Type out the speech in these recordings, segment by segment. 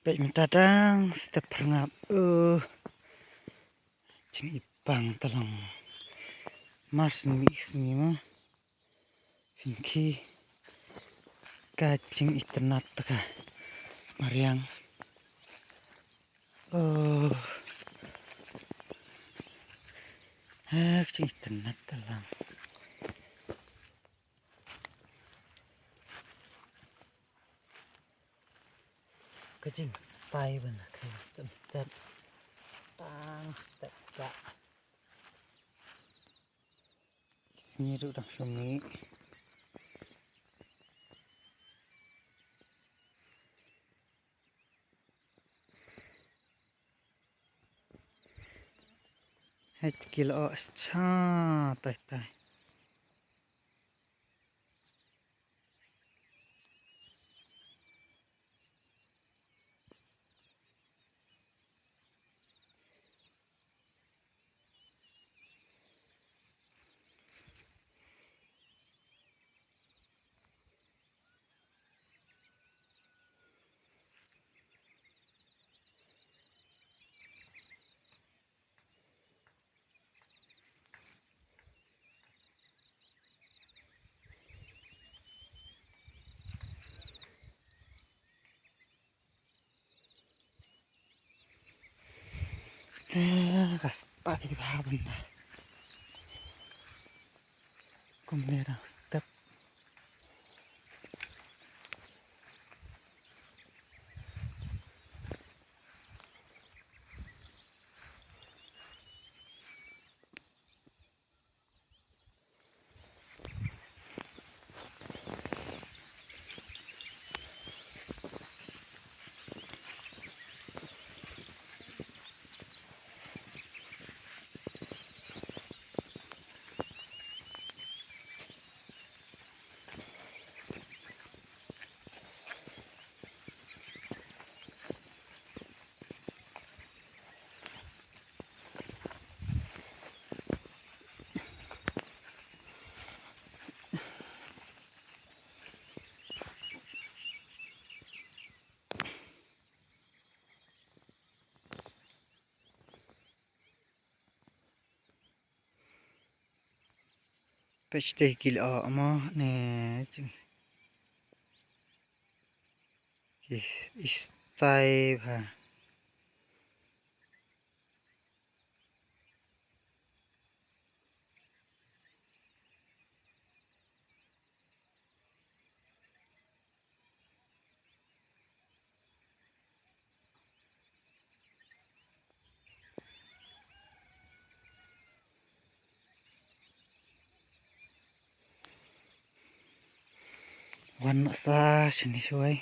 Baik mentadang step rengap cing ipang talang mars mix ni mah pinki kacing iternat ka mariang cing iternat talang kacing stay bana kayak step tang step ka siniru dah sumi het kilo cha tai tai kastai bana kumlerang step pechte kilo ama ne istai bha warna sa sini suai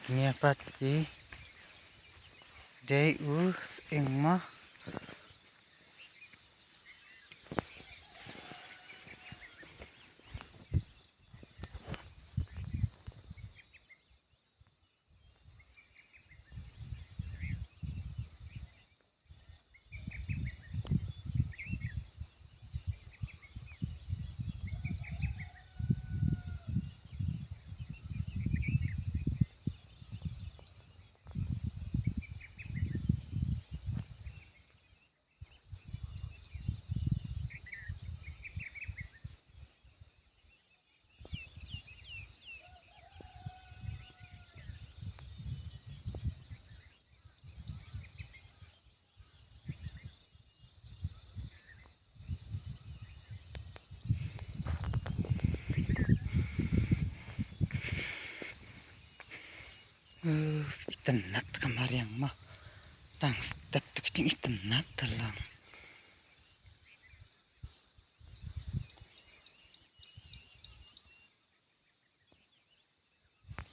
ini apa sih day engma itenat kamar yang mah tang step kecing itenat talang